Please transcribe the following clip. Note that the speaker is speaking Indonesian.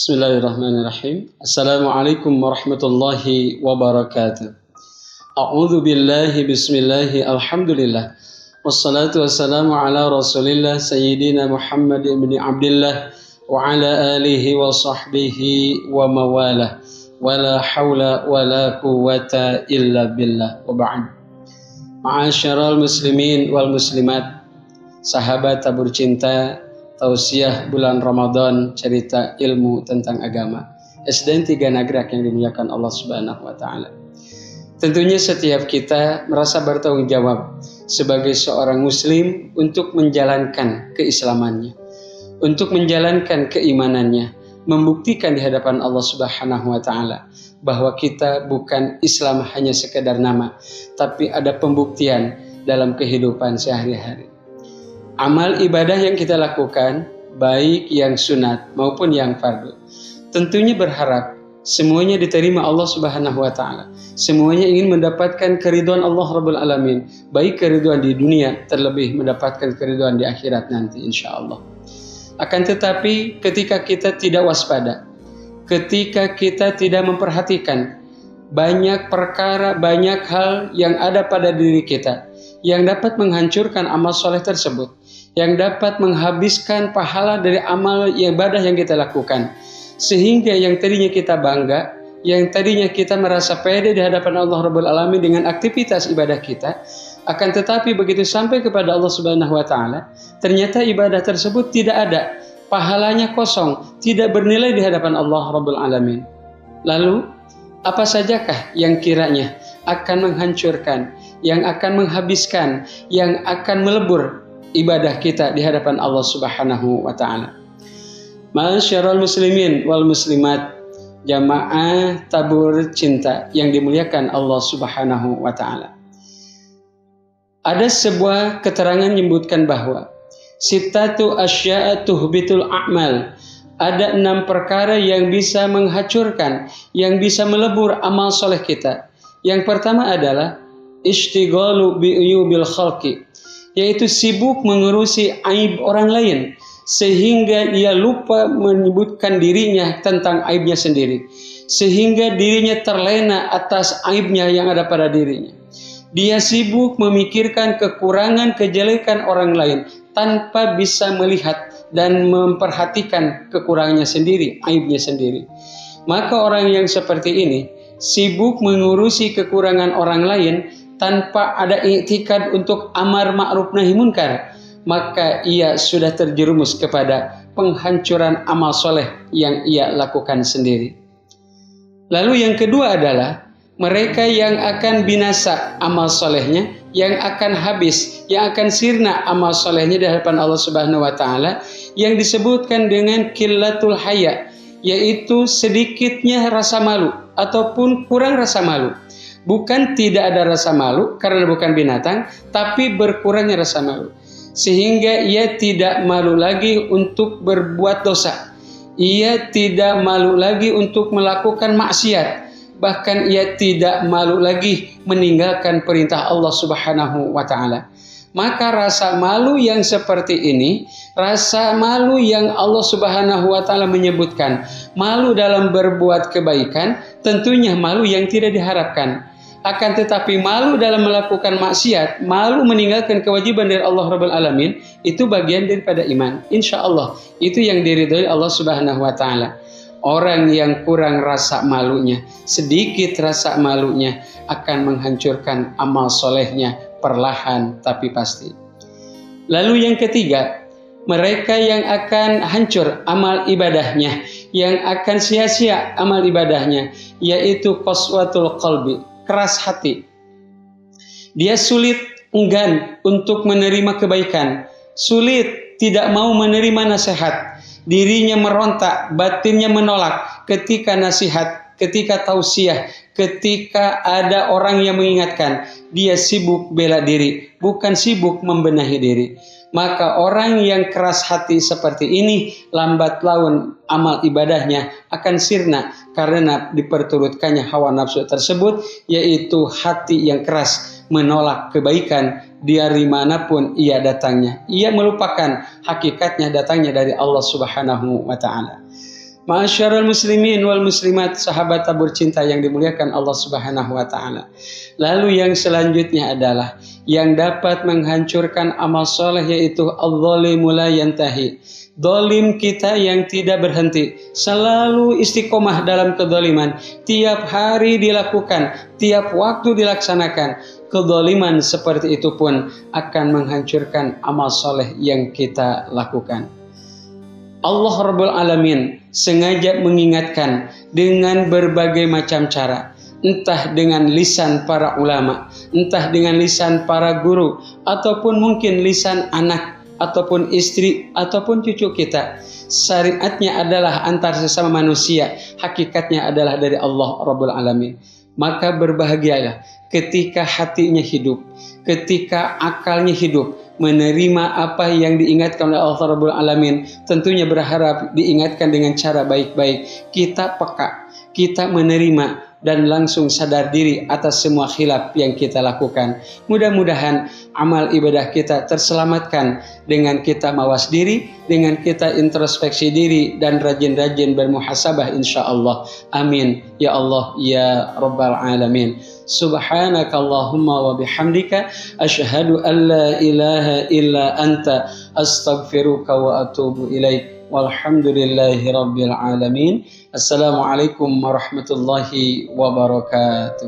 Bismillahirrahmanirrahim. Assalamualaikum warahmatullahi wabarakatuh. A'udzu billahi bismillahi alhamdulillah. Wassalatu wassalamu ala Rasulillah sayyidina Muhammad ibn Abdullah wa ala alihi wa sahbihi wa mawalah. Wala haula wala quwwata illa billah. Wa ba'd. Ma'asyiral muslimin wal muslimat, sahabat tabur cinta, tausiah bulan Ramadan, cerita ilmu tentang agama, SDN 3 Nagrak yang dimuliakan Allah Subhanahu wa taala. Tentunya setiap kita merasa bertanggung jawab sebagai seorang muslim untuk menjalankan keislamannya, untuk menjalankan keimanannya, membuktikan di hadapan Allah Subhanahu wa taala bahwa kita bukan Islam hanya sekedar nama, tapi ada pembuktian dalam kehidupan sehari-hari. Amal ibadah yang kita lakukan, baik yang sunat maupun yang fardu, tentunya berharap semuanya diterima Allah Subhanahu wa taala. Semuanya ingin mendapatkan keridhaan Allah Rabbul Alamin, baik keridhaan di dunia, terlebih mendapatkan keridhaan di akhirat nanti insyaallah. Akan tetapi ketika kita tidak waspada, ketika kita tidak memperhatikan banyak perkara, banyak hal yang ada pada diri kita yang dapat menghancurkan amal soleh tersebut, yang dapat menghabiskan pahala dari amal ibadah yang kita lakukan, sehingga yang tadinya kita bangga, yang tadinya kita merasa pede di hadapan Allah Rabbul Alamin dengan aktivitas ibadah kita, akan tetapi begitu sampai kepada Allah Subhanahu wa taala, ternyata ibadah tersebut tidak ada, pahalanya kosong, tidak bernilai di hadapan Allah Rabbul Alamin. Lalu apa sajakah yang kiranya akan menghancurkan, yang akan menghabiskan, yang akan melebur ibadah kita di hadapan Allah Subhanahu wa taala? Ma'asyiral muslimin wal muslimat, jamaah tabur cinta yang dimuliakan Allah Subhanahu wa taala. Ada sebuah keterangan menyebutkan bahwa sittatu asya'a tuhbitul a'mal. Ada 6 perkara yang bisa menghancurkan, yang bisa melebur amal soleh kita. Yang pertama adalah ishtighalu bi'uyubil khalqi, yaitu sibuk mengurusi aib orang lain sehingga ia lupa menyebutkan dirinya tentang aibnya sendiri, sehingga dirinya terlena atas aibnya yang ada pada dirinya. Dia sibuk memikirkan kekurangan, kejelekan orang lain tanpa bisa melihat dan memperhatikan kekurangannya sendiri, aibnya sendiri. Maka orang yang seperti ini sibuk mengurusi kekurangan orang lain tanpa ada i'tikad untuk amar ma'ruf nahi munkar, maka ia sudah terjerumus kepada penghancuran amal soleh yang ia lakukan sendiri. Lalu yang kedua adalah mereka yang akan binasa amal solehnya, yang akan habis, yang akan sirna amal solehnya di hadapan Allah Subhanahu wa taala, yang disebutkan dengan qillatul haya, yaitu sedikitnya rasa malu ataupun kurang rasa malu. Bukan tidak ada rasa malu karena bukan binatang, tapi berkurangnya rasa malu, sehingga ia tidak malu lagi untuk berbuat dosa, ia tidak malu lagi untuk melakukan maksiat, bahkan ia tidak malu lagi meninggalkan perintah Allah Subhanahu wa taala. Maka rasa malu yang seperti ini, rasa malu yang Allah Subhanahu wa taala menyebutkan, malu dalam berbuat kebaikan, tentunya malu yang tidak diharapkan. Akan tetapi malu dalam melakukan maksiat, malu meninggalkan kewajiban dari Allah Rabbul Alamin, itu bagian daripada iman. Insya Allah itu yang diridhoi Allah Subhanahu wa taala. Orang yang kurang rasa malunya, sedikit rasa malunya, akan menghancurkan amal solehnya perlahan tapi pasti. Lalu yang ketiga, mereka yang akan hancur amal ibadahnya, yang akan sia-sia amal ibadahnya, yaitu qaswatul qalbi, keras hati. Dia sulit enggan untuk menerima kebaikan, sulit tidak mau menerima nasihat, dirinya merontak, batinnya menolak ketika nasihat, ketika tausiah, ketika ada orang yang mengingatkan. Dia sibuk bela diri, bukan sibuk membenahi diri. Maka orang yang keras hati seperti ini, lambat laun amal ibadahnya akan sirna karena diperturutkannya hawa nafsu tersebut, yaitu hati yang keras menolak kebaikan dari manapun ia datangnya. Ia melupakan hakikatnya datangnya dari Allah Subhanahu wa taala. Ma'asyiral muslimin wal muslimat, sahabat tabur cinta yang dimuliakan Allah Subhanahu wa taala. Lalu yang selanjutnya adalah yang dapat menghancurkan amal soleh, yaitu adz-dzalimu la yantahi. Dolim kita yang tidak berhenti, selalu istiqomah dalam kedoliman, tiap hari dilakukan, tiap waktu dilaksanakan. Kedoliman seperti itu pun akan menghancurkan amal soleh yang kita lakukan. Allah Rabbul Alamin sengaja mengingatkan dengan berbagai macam cara, entah dengan lisan para ulama, entah dengan lisan para guru, ataupun mungkin lisan anak, ataupun istri, ataupun cucu kita. Syariatnya adalah antar sesama manusia, hakikatnya adalah dari Allah Rabbul Alamin. Maka berbahagialah ketika hatinya hidup, ketika akalnya hidup, menerima apa yang diingatkan oleh Allah Rabbul Alamin. Tentunya berharap diingatkan dengan cara baik-baik. Kita peka, kita menerima, dan langsung sadar diri atas semua khilaf yang kita lakukan. Mudah-mudahan amal ibadah kita terselamatkan dengan kita mawas diri, dengan kita introspeksi diri, dan rajin-rajin bermuhasabah insyaallah. Amin ya Allah ya Rabbal Alamin. Subhanakallahumma wa bihamdika asyhadu an la ilaha illa anta astaghfiruka wa atubu ilaik. Walhamdulillahi rabbil alamin. Assalamualaikum warahmatullahi wabarakatuh.